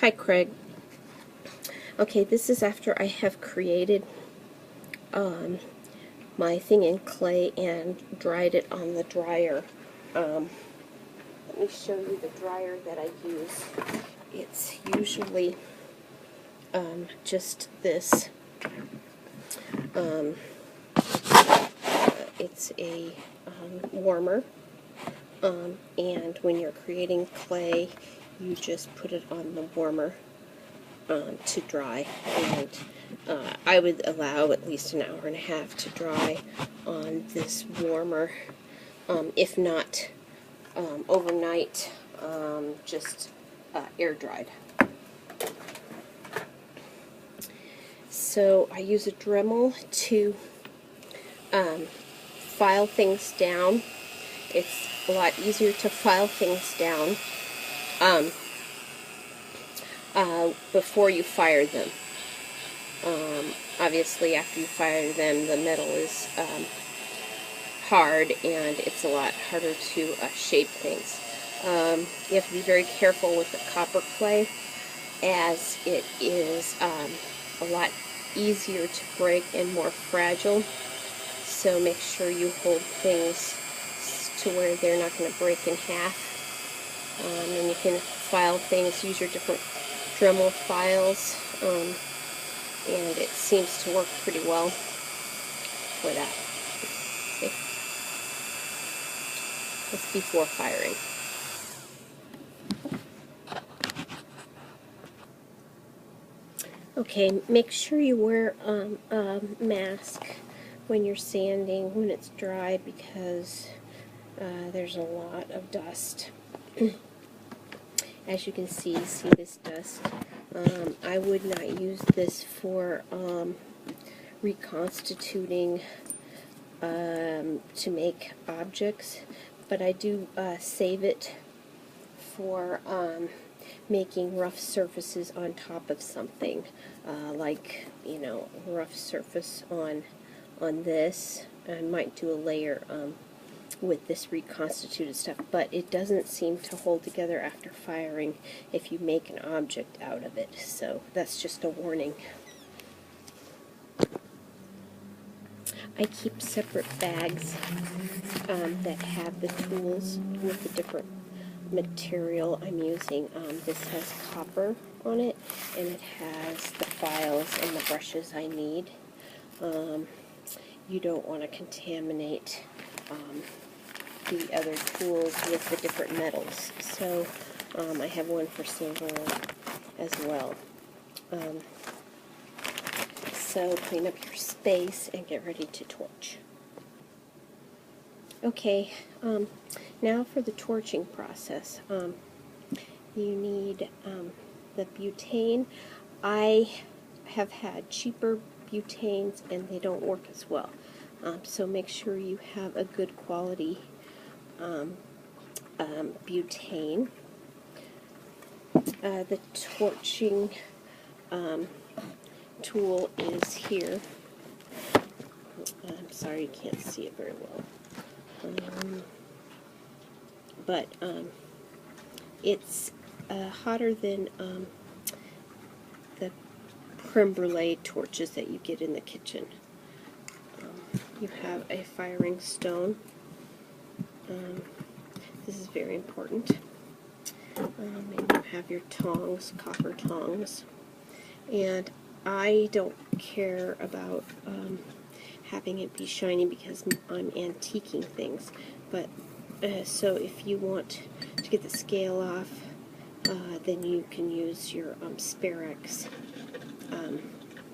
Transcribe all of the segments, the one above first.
Hi, Craig. Okay, this is after I have created my thing in clay and dried it on the dryer. Let me show you the dryer that I use. It's usually just this. It's a warmer, and when you're creating clay, you just put it on the warmer to dry, and I would allow at least an hour and a half to dry on this warmer, if not overnight, just air dried. So I use a Dremel to file things down. It's a lot easier to file things down before you fire them. Obviously, after you fire them, the metal is hard, and it's a lot harder to shape things. You have to be very careful with the copper clay, as it is a lot easier to break and more fragile. So make sure you hold things to where they're not going to break in half. And you can file things, use your different Dremel files, and it seems to work pretty well for that. Okay. That's before firing. Okay, make sure you wear a mask when you're sanding, when it's dry, because there's a lot of dust. As you can see this dust. I would not use this for reconstituting to make objects, but I do save it for making rough surfaces on top of something, like, you know, rough surface on this. I might do a layer with this reconstituted stuff, but it doesn't seem to hold together after firing if you make an object out of it, so that's just a warning. I keep separate bags that have the tools with the different material I'm using. This has copper on it, and it has the files and the brushes I need. You don't want to contaminate the other tools with the different metals. So I have one for silver as well. So clean up your space and get ready to torch. Okay, now for the torching process. You need the butane. I have had cheaper butanes and they don't work as well. So make sure you have a good quality butane. The torching tool is here. I'm sorry you can't see it very well. But it's hotter than the creme brulee torches that you get in the kitchen. You have a firing stone. This is very important. And you have your tongs, copper tongs. And I don't care about having it be shiny because I'm antiquing things. But so if you want to get the scale off, then you can use your Sparex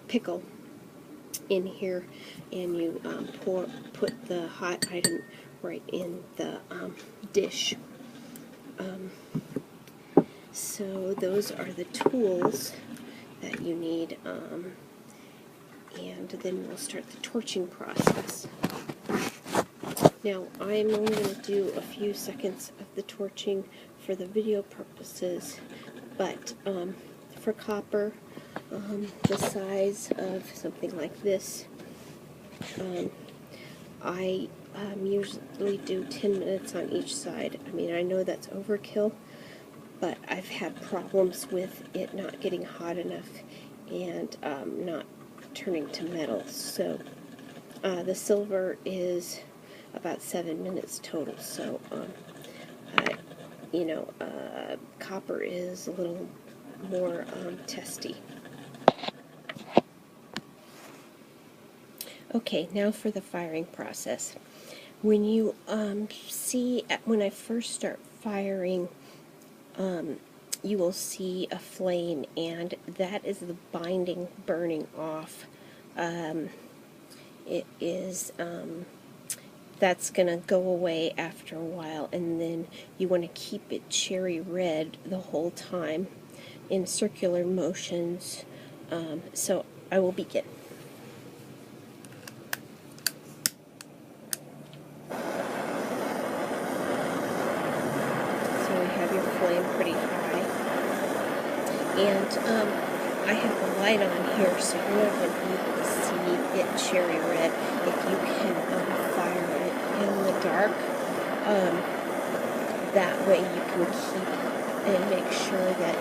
pickle in here, and you put the hot item right in the dish. So those are the tools that you need, and then we'll start the torching process. Now I'm only going to do a few seconds of the torching for the video purposes, but for copper, the size of something like this, I usually do 10 minutes on each side. I mean, I know that's overkill, but I've had problems with it not getting hot enough and not turning to metal. So the silver is about 7 minutes total. So copper is a little more testy. Okay, now for the firing process. When you when I first start firing, you will see a flame, and that is the binding burning off. That's going to go away after a while, and then you want to keep it cherry red the whole time in circular motions. So I will begin. So we have your flame pretty high, and I have the light on here, so you're not going to be able to see it cherry red. If you can fire it in the dark, that way you can keep and make sure that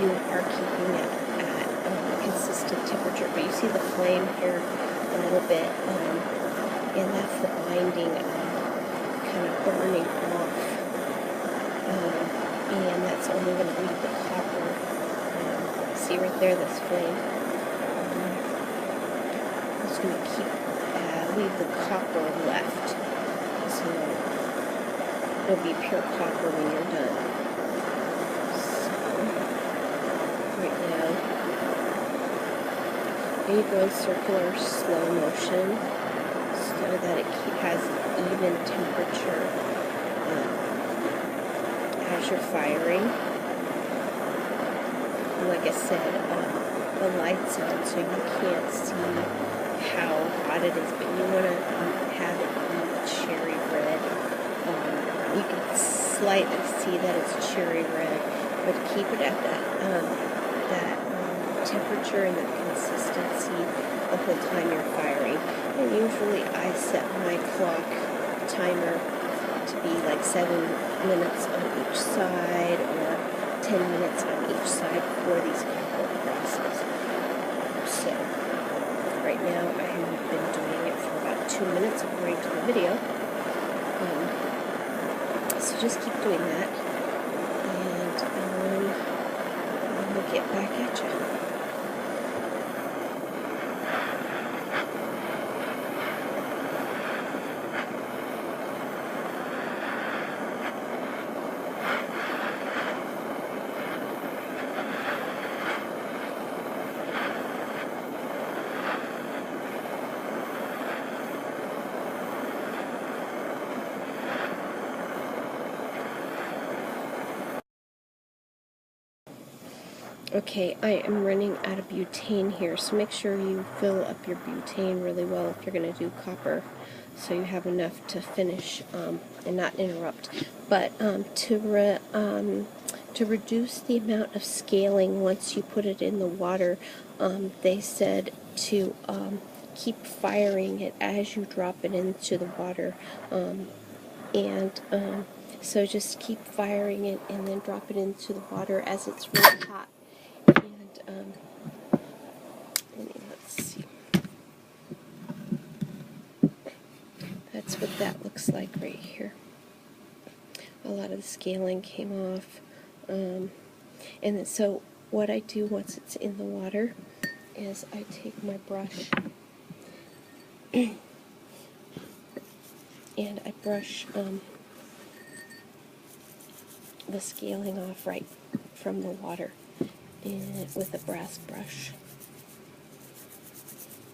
you are keeping it at a consistent temperature. But you see the flame here a little bit, and that's the binding kind of burning off, and that's only going to leave the copper. See right there, this flame. It's going to leave the copper left, so it'll be pure copper when you're done. So right now, you go in circular slow motion so that it has even temperature as you're firing. Like I said, the light's on, so you can't see how hot it is, but you want to have it be cherry red. You can slightly see that it's cherry red, but keep it at that temperature and that consistency the whole time you're firing. And usually I set my clock timer to be like 7 minutes on each side, or 10 minutes on each side for these chemical processes. So right now I have been doing it for about 2 minutes according to the video. So just keep doing that, and we'll get back at you. Okay, I am running out of butane here, so make sure you fill up your butane really well if you're going to do copper, so you have enough to finish and not interrupt. But to reduce the amount of scaling once you put it in the water, they said to keep firing it as you drop it into the water, so just keep firing it and then drop it into the water as it's really hot. Let's see. That's what that looks like right here. A lot of the scaling came off. And then, so what I do once it's in the water is I take my brush and I brush the scaling off right from the water with a brass brush.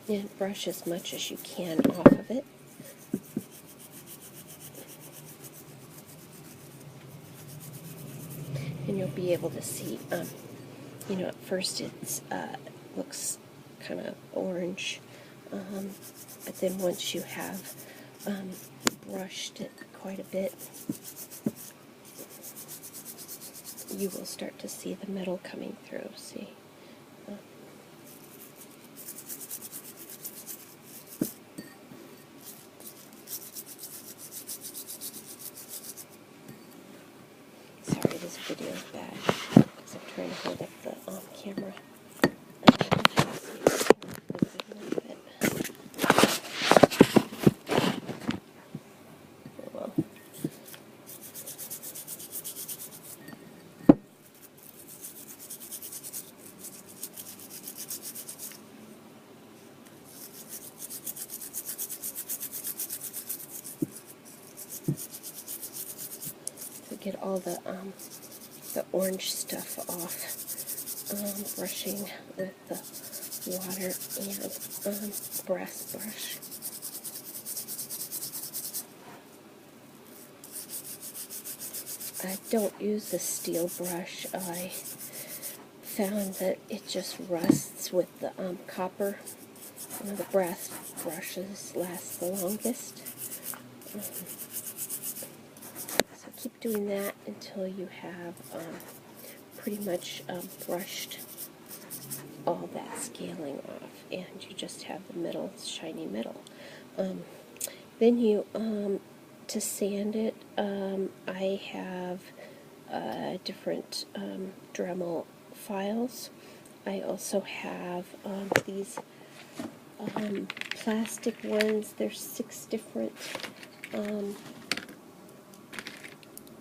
And brush as much as you can off of it. And you'll be able to see, at first it's looks kind of orange, but then once you have brushed it quite a bit, you will start to see the metal coming through. See? Sorry, this video is bad. trying to hold up the camera. Well, to get all the orange stuff off, brushing with the water and brass brush. I don't use the steel brush. I found that it just rusts with the copper. The brass brushes last the longest. So keep doing that until you have pretty much brushed all that scaling off, and you just have the middle, shiny middle. Then you, to sand it, I have different Dremel files. I also have these plastic ones. There's 6 different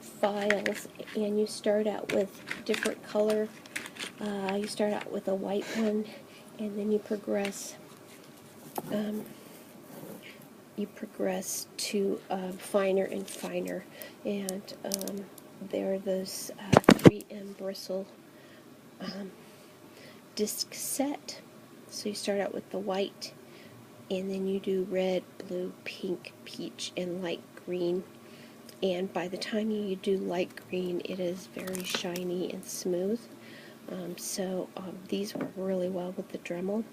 files, and you start out with different color. You start out with a white one, and then you progress to finer and finer, and there are those 3M bristle disc set. So you start out with the white, and then you do red, blue, pink, peach, and light green. And by the time you do light green, it is very shiny and smooth. So these work really well with the Dremel.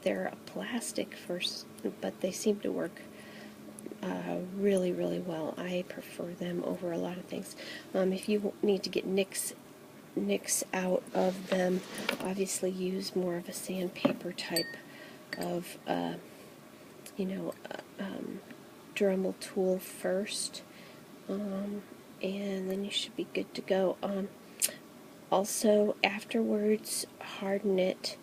They're a plastic first, but they seem to work really, really well. I prefer them over a lot of things. If you need to get nicks out of them, obviously use more of a sandpaper type of Dremel tool first, and then you should be good to go. Also, afterwards, harden it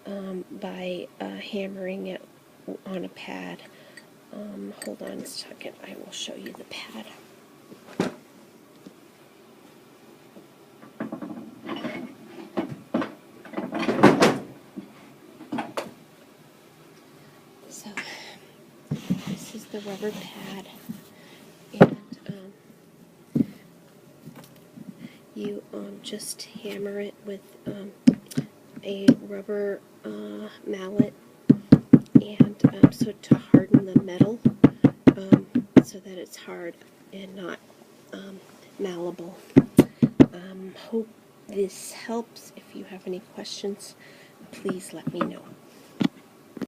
by hammering it on a pad. Hold on a second, I will show you the pad. So, this is the rubber pad, and you just hammer it with a rubber mallet, and so to harden the metal, so that it's hard and not malleable. Hope this helps. If you have any questions, please let me know.